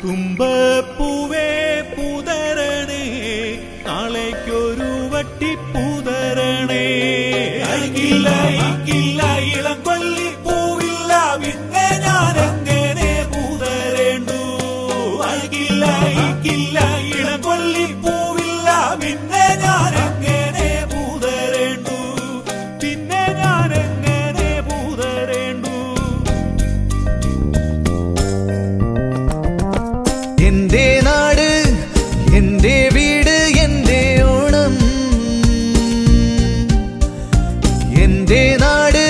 തുമ്പപ്പൂവേ പുതരണേ നാളേക്കൊരു വട്ടി പുതരണേ അയക്കില്ല ഇക്കില്ല ഇളം കൊല്ലി പൂവില്ല പിന്നെ ഞാൻ എങ്ങനെ പുതരേണ്ടു അയക്കില്ല ഇക്കില്ല ഇളം കൊല്ലി പൂവില്ല പിന്നെ ഞാൻ എങ്ങനെ പുതരേണ്ടു പിന്നെ ഞാൻ എങ്ങനെ പുതരേണ്ടു എന്റെ നാട് എന്റെ വീട് എന്റെ ഓണം എന്റെ നാട്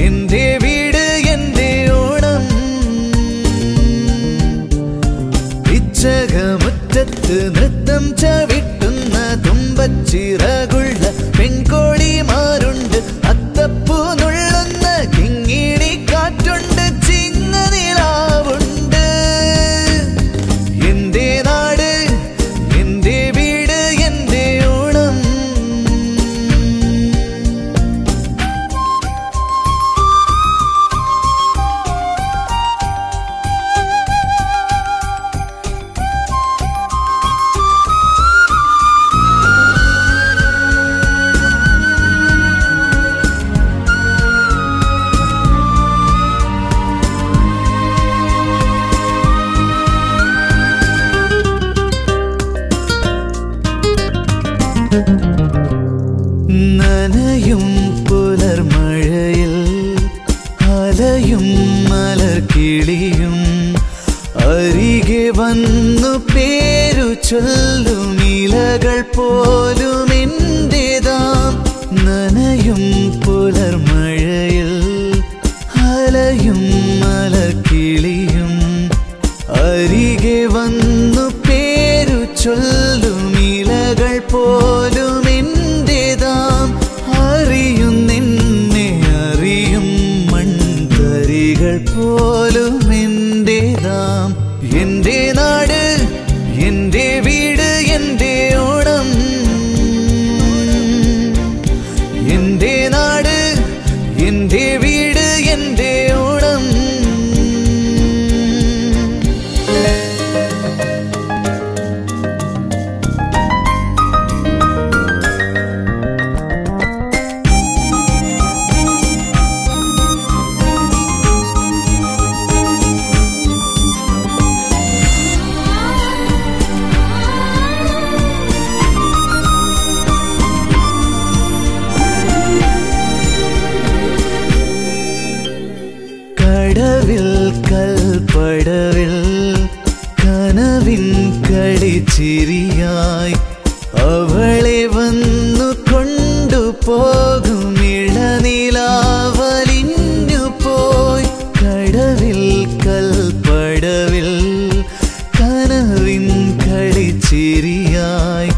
എന്റെ വീട് എന്റെ ഓണം പിച്ചകമുറ്റത്ത് നൃത്തം ചവിട്ടുന്ന തുമ്പച്ചിറകുള്ള പെൺകോഴിമാരുണ്ട് അത്തപ്പൂ നുള്ളുന്ന കിങ്ങിണി കാറ്റുണ്ട് ചിങ്ങനിലാവുണ്ട് എന്റെ നാട് എന്റെ വീട് എന്റെ ഓണം നനയും പുലർമഴയിൽ അലയും മലർക്കിളിയും അരികെ വന്നു പേരു ചൊല്ലും ഇലകൾ പോലും എന്റേതാം നനയും പുലർമഴയിൽ അലയും മലർക്കിളിയും അരികെ വന്നു പേരു ചൊല്ലും ഇലകൾ പോലും എന്റേതാം അറിയും നിന്നെ അറിയും മൺതരികൾ പോലും എന്റേതാം എന്റെ നാട് എന്റെ വീട് എന്റെ ഓണം എന്റെ നാട് എന്റെ വീട് എന്റെ ഓണം കടവിൽ കൽപ്പടവിൽ കനവിൻ കളിച്ചിരിയായി അവളെ വന്നു കൊണ്ടുപോകും ഇളനിലാവലിഞ്ഞു പോയി കടവിൽ കൽപ്പടവിൽ കനവിൻ കളിച്ചിരിയായി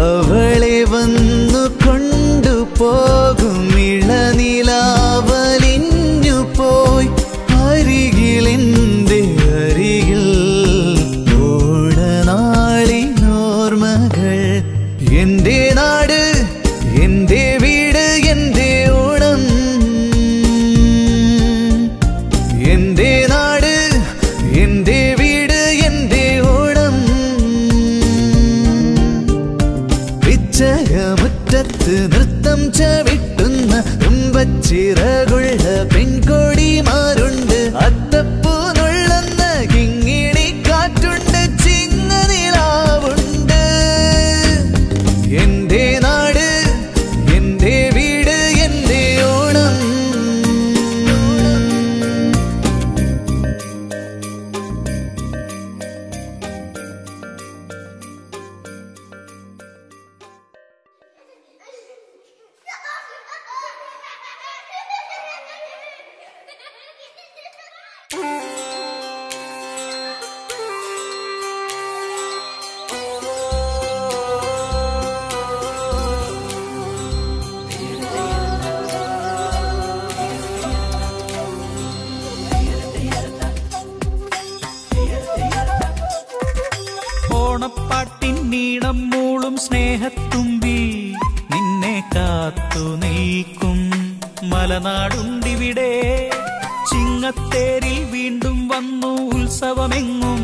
അവളെ വന്നു കൊണ്ടുപോകും ഇളനിലാവലിഞ്ഞു പോയി അരികിലെന്റെ അരികിൽ ഓണനാളിനോർമ്മകൾ എന്റെ നാട് എന്റെ വീട് എന്റെ ഓണം എന്റെ നാട് എന്റെ വീട് എന്റെ ഓണം പിച്ചകമുറ്റത്ത് നൃത്തം ചവിട്ടുന്ന തുമ്പച്ചിറകുള്ള പെൺകോടിമാരുണ്ട് അത്തപ്പൂ നുള്ളുന്ന കിങ്ങിണി കാറ്റുണ്ട് ചിങ്ങനിലാവുണ്ട് എന്റെ നാട് എന്റെ വീട് എന്റെ ഓണം ഓണപ്പാട്ടിൻ നീളം മൂളും സ്നേഹത്തുമ്പി നിന്നെ കാത്തു നിൽക്കും മലനാടുണ്ടിവിടെ ചിങ്ങത്തേരിൽ വീണ്ടും വന്നു ഉത്സവമെങ്ങും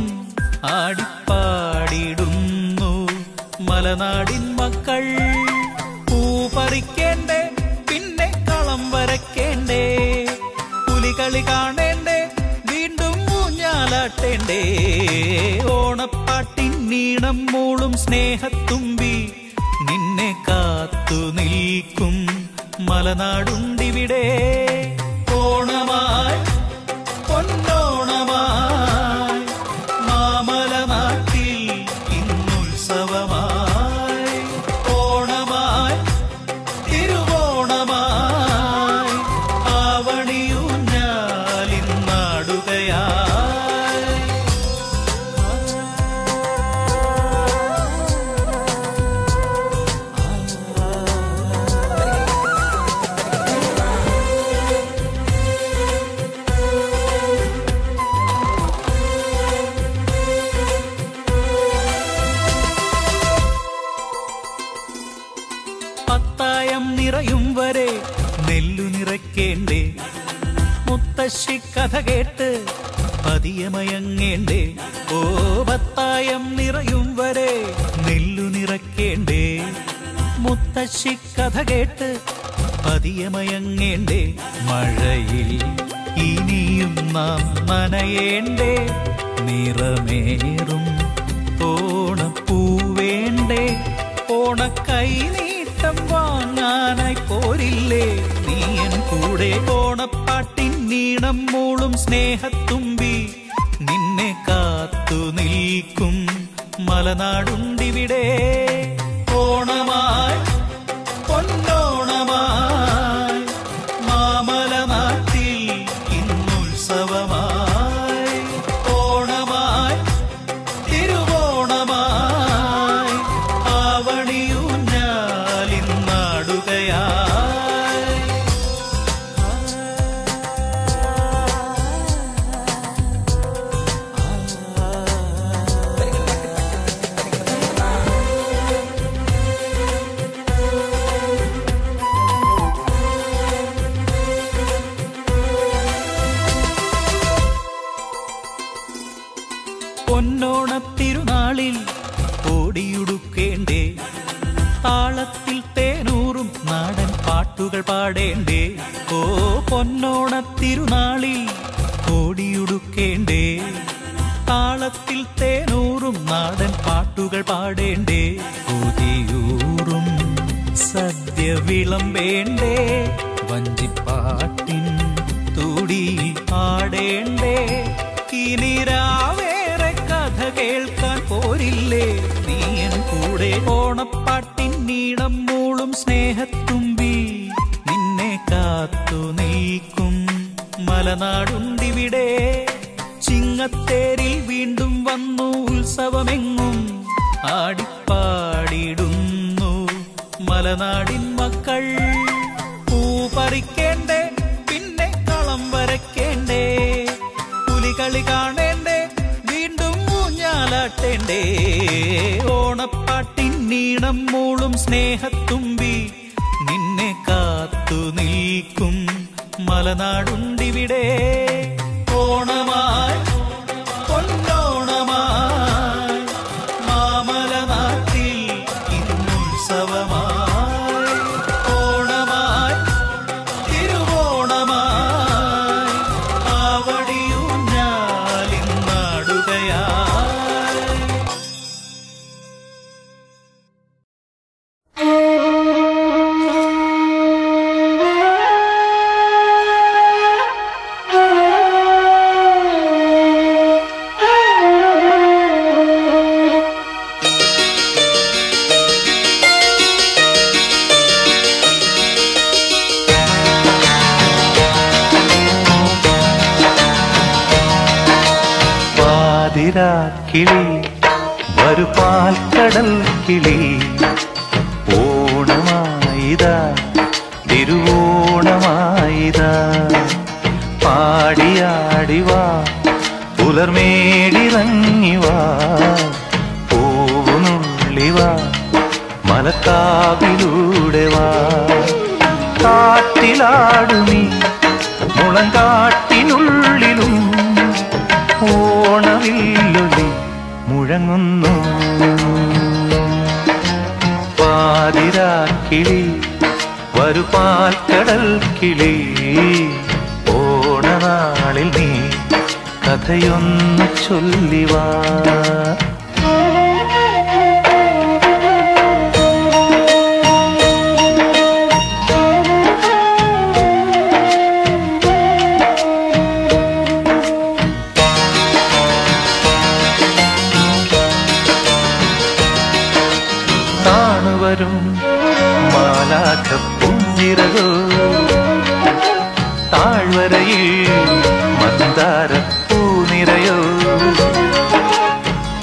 ആടിപ്പാടിടുന്നു മലനാടിൻ മക്കൾ. പൂ പറിക്കേണ്ടേ, പിന്നെ കളം വരയ്ക്കേണ്ടേ, പുലികളി കാണേണ്ടേ, വീണ്ടും ഊഞ്ഞാലാട്ടേണ്ടേ. ഓണപ്പാട്ടിൻ നീണം മൂളും സ്നേഹത്തുമ്പി നിന്നെ കാത്തു നിൽക്കും മലനാടുണ്ടിവിടെ. ഓണമായി പൊന്നോണമായി മാമലനാട്ടിൽ ഇന്നുത്സവമായി. ഓണമായി തിരുവോണമായി ആവണിയൂഞ്ഞാലിന്നാടുകയായി. പത്തായം നിറയും വരെ നെല്ലു നിറയ്ക്കേണ്ടേ, മുത്തശ്ശി കഥ കേട്ട് പതിയമയങ്ങേണ്ടേ. ഓ പത്തായം നിറയും വരെ നെല്ലു നിറയ്ക്കേണ്ടേ, മുത്തശ്ശി കഥ കേട്ട് പതിയമയങ്ങേണ്ടേ. മഴയിൽ ഇനിയും നാം നനയേണ്ടേ, നിറമേറും ഓണപ്പൂവേണ്ടേ. ഓണക്കൈ നീട്ടം വാങ്ങാനായി പോരില്ലേ നീയൻ കൂടെ. ഓണപ്പാട്ടിൻ നീണം മൂളും സ്നേഹത്തുമ്പി നിന്നെ കാത്തു നിൽക്കും മലനാടുണ്ടിവിടെ. ഓണമായി പൊന്നോണമായി മാമലനാട്ടിൽ ഇന്നുത്സവമായി. ഓണമായി തിരുവോണമായി ആവണിയൂഞ്ഞാലിന്നാടുകയായി. പൊന്നോണത്തിരുനാളിൽ ഓടിയുടുക്കേണ്ടേ, താളത്തിൽ തേനൂറും നാടൻ പാട്ടുകൾ പാടേണ്ടേ. ഓ പൊന്നോണത്തിരുനാളിൽ ഓടിയുടുക്കേണ്ടേ, താളത്തിൽ തേനൂറും നാടൻ പാട്ടുകൾ പാടേണ്ടേ. പുതിയൂറും സദ്യ വിളമ്പേണ്ടേ, വഞ്ചിപ്പാട്ടിൻ തുടി ആടേണ്ടേ. ഇനിരാവേറെ കഥ കേൾക്കാൻ പോരില്ലേ നീയൻ കൂടെ. ഓണപ്പാട്ടിൻ നീണം മൂളും സ്നേഹത്തുമ്പി നിന്നെ കാത്തു നിൽക്കും മലനാടുണ്ടിവിടെ. ചിങ്ങത്തേരിൽ വീണ്ടും വന്നു ഉത്സവമെങ്ങും ആടിപ്പാടിടുന്നു മലനാടിൻ മക്കൾ. പൂ പറിക്കേണ്ടേ, പിന്നെ കളം വരയ്ക്കേണ്ടേ, പുലികളി കാണേണ്ടേ, വീണ്ടും ഊഞ്ഞാലാട്ടേണ്ടേ. ഓണപ്പാട്ടിൻ നീണം മൂളും സ്നേഹത്തുമ്പി നിന്നെ കാത്തു നിൽക്കും മലനാടുണ്ടിവിടെ. ഓണമായി പൊന്നോണമായി മാമലനാട്ടിൽ ഇന്നുത്സവമായി. ഓണമായി തിരുവോണമായി ആവണിയൂഞ്ഞാലിന്നാടുകയായി. കിളി വരു പാൽക്കടൽ കിളി ഓണമായിതാ തിരുവോണമായിതാ പാടിയാടിവാ പുലർമേടിറങ്ങിവാ പൂവുനുള്ളിവാ മലക്കാവിലൂടെ വാ കാട്ടിലാടുമീ മുളങ്കാട്ടിനുള്ളിലും ഓണവില്ലൊലി മുഴങ്ങുന്നു. പാതിരാക്കിളി വരു പാൽക്കടൽ കിളി, ഓണനാളിൽ നീ കഥയൊന്നു ചൊല്ലിവാ. താണുവരും മാലാഖപ്പൂഞ്ചിറകോ, താഴ്വരയിൽ മന്ദാരപ്പൂനിരയോ,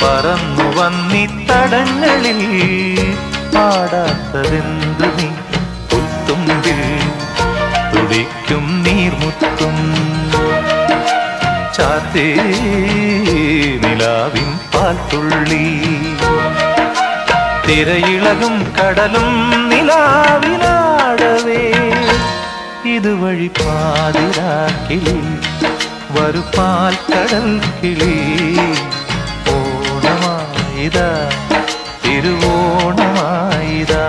പറന്നു വന്നിത്തടങ്ങളിൽ പാടാത്തതെന്തു നീ, പുൽത്തുമ്പിൽ തുടിക്കും നീർമുത്തും ചാത്തേ നിലാവിൻ പാൽത്തുള്ളി. തിരയിളകും കടലും നിലാവിലാടവേ, ഇതുവഴി പാതിരാക്കിളി വരു പാൽക്കടൽ കിളി. ഓണമായിതാ തിരുവോണമായിതാ.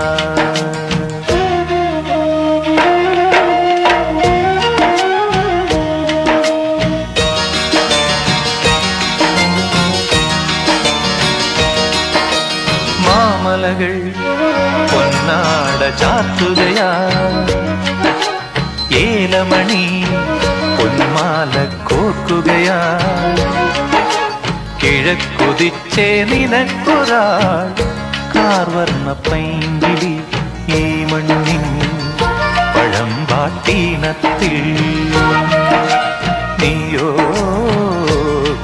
മാമലകൾ പൊന്നാട ചാത്തുകയാ, ഏലമണി പൊന്മാല കോർക്കുകയാ. കിഴക്കുതിച്ചേ നിനക്കൊരാൾ കാർവർണ്ണ പൈങ്കിളി, ഈ മണ്ണിൻ പഴമ്പാട്ടീണത്തിൽ. നീയോ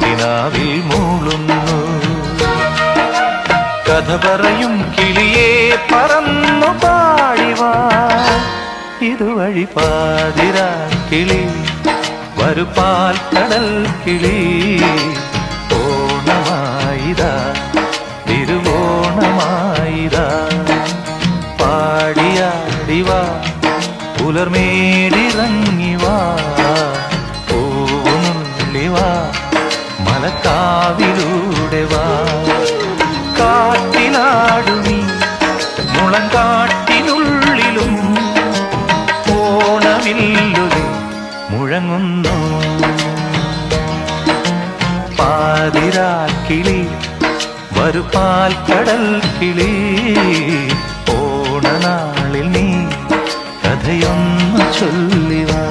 കിനാവിൽ മൂളുന്നു, കഥ പറയും കിളിയെ പറന്നു പാടിവാ. ഇതുവഴി പാതിരാക്കിളി വരു പാൽക്കടൽ കിളി. ഓണമായിതാ തിരുവോണമായിതാ. പാടിയാടിവാ പുലർമേടിറങ്ങിവാ, പൂവുനുള്ളിവാ മലക്കാവിലൂടെ വാ. കാട്ടിലാടുമീ മുളങ്കാട്ടിനുള്ളിലും ഓണവില്ലുകൾ മുഴങ്ങുന്നു. പാതിരാക്കിളി വരു പാൽക്കടൽ കിളി, ഓണനാളിൽ നീ കഥയൊന്നു ചൊല്ലിവാ.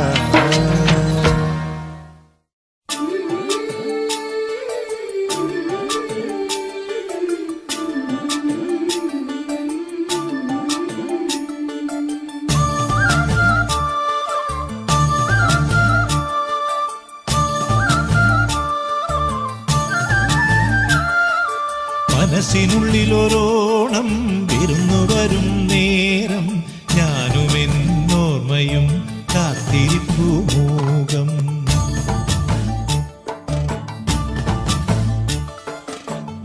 മനസ്സിനുള്ളിലൊരോണം വിരുന്നു വരും നേരം, ഞാനുമെന്നോർമ്മയും കാത്തിരിപ്പു മൂകം.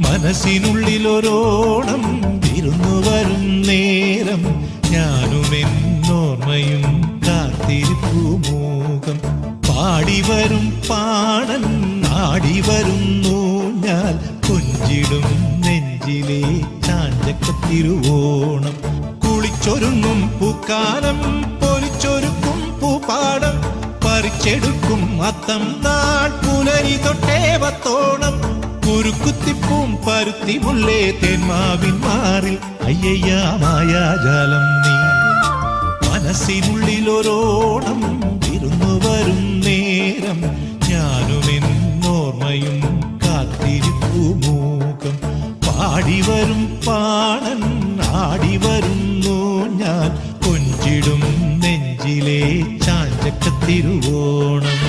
മനസ്സിനുള്ളിലൊരോണം വിരുന്നു വരും നേരം, ഞാനുമെന്നോർമ്മയും കാത്തിരിപ്പു മൂകം. പാടിവരും പാടൻ ആടിവരുന്നു ഞാൻ, കൊഞ്ചിടും നെഞ്ചിലെ ചാഞ്ചക്കത്തിരുവോണം. കുളിച്ചൊരുങ്ങും പൂക്കാലം പൊലിച്ചൊരുക്കും പൂപ്പാടം, പറിച്ചെടുക്കും അത്തം നാൾ പുലരി തൊട്ടേ വത്തോണം. കുരുക്കുത്തിപ്പൂം പരുത്തി മുല്ലേ തേന്മാവിൻ മാറിൽ, അയ്യയ്യാ മായാജാലം നീ. മനസ്സിനുള്ളിലൊരോണം വിരുന്നു വരും നേരം, ഞാനുമെന്നോർമ്മയും കാത്തിരിപ്പു മൂകം. പാടിവരും പാണൻ ആടിവരുന്നു ഞാൻ, കൊഞ്ചിടും നെഞ്ചിലെ ചാഞ്ചക്കത്തിരുവോണം.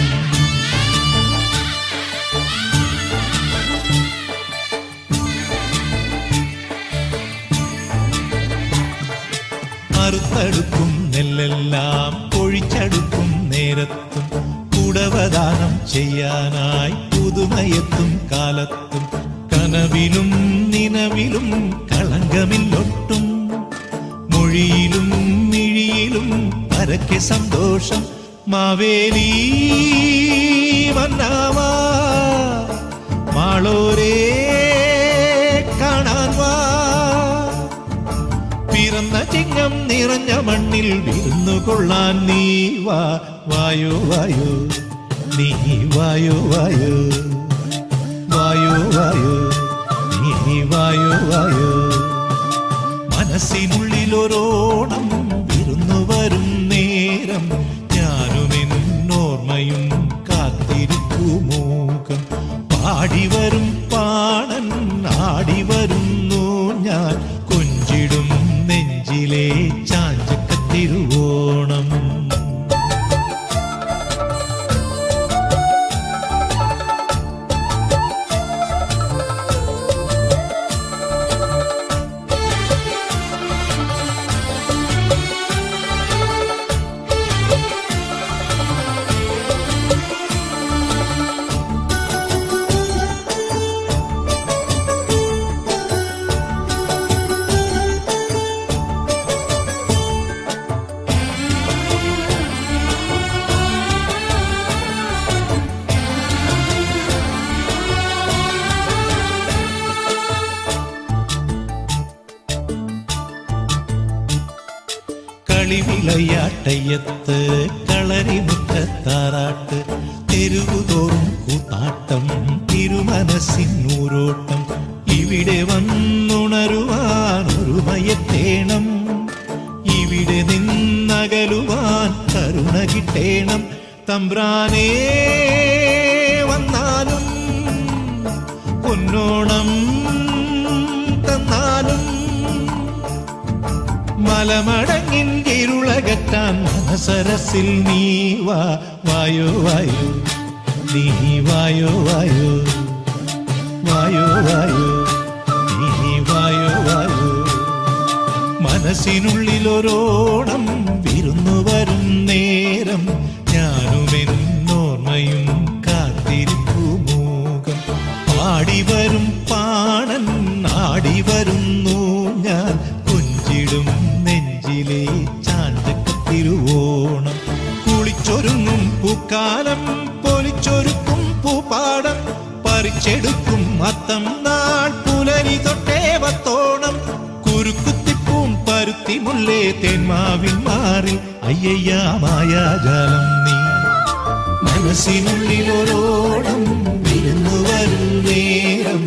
അറുത്തടുക്കും നെല്ലെല്ലാം പൊഴിച്ചടുക്കും നേരത്തും, കുടവദാനം ചെയ്യാനായി പുതുമയെത്തും കാലത്തും. കനവിലും നിനവിലും കളങ്കമില്ലൊട്ടും, മൊഴിയിലും മിഴിയിലും പരക്കെ സന്തോഷം. മാവേലി മന്നാവാ മാളോരേ പിറന്ന ചിങ്ങം നിറഞ്ഞ മണ്ണിൽ വിരുന്നു കൊള്ളാൻ നീ വായോ വായോ നീ വായോ വായോ വായോ വായോ നീ വായോ വായോ മനസ്സിനുള്ളിലൊരോണം വിരുന്നു വരും നേരം ഞാനും എന്നോർമ്മയും കാത്തിരിക്കുമൂകം പാടിവരും പാണൻ ആടിവരുന്നു ഞാൻ കൊഞ്ചിടും നെഞ്ചിലെ ചാഞ്ചക്കത്തിരുവോണം കളിവിളയാട്ടയ്യത്ത് കളരിമുറ്റത്താറാട്ട് തെരുവുതോറും കൂത്താട്ടം തിരുമനസ്സിനൂരോട്ടം ഇവിടെ വന്നുണരുവാൻ ഒരുമയത്തേണം ഇവിടെ നിന്നകലുവാൻ കരുണ കിട്ടേണം തമ്പ്രാനേ വന്നാലും പൊന്നോണം തന്നാലും മലമടങ്ങിൻ ഇരുളകറ്റാൻ മനസരസിൽ നീ വായോ വായോ നീ വായോ വായോ വായോ വായോ നീ വായോ വായോ മനസ്സിനുള്ളിലൊരോണം വിരുന്നു വരും നേരം ഞാനും എന്നോർമ്മയും കാത്തിരിക്കുമൂകം പാടിവരും പാണൻ ആടിവരുന്നു ഞാൻ കൊഞ്ചിടും നെഞ്ചിലെ ചാഞ്ചക്കത്തിരുവോണം കുളിച്ചൊരുങ്ങും പൂക്കാലം പൊലിച്ചൊരുക്കും പൂപ്പാടം പറിച്ചെടുക്കും അത്തം നാൾ പുലരി തൊട്ടേവത്തോണം കുരുക്കുത്തിപ്പൂം പരുത്തി മുല്ലേ തെന്മാവിൻ മാറി അയ്യയ്യാ മായാജാലം നീ മനസ്സിനുള്ളിലൊരോണം വിരുന്നു വരും നേരം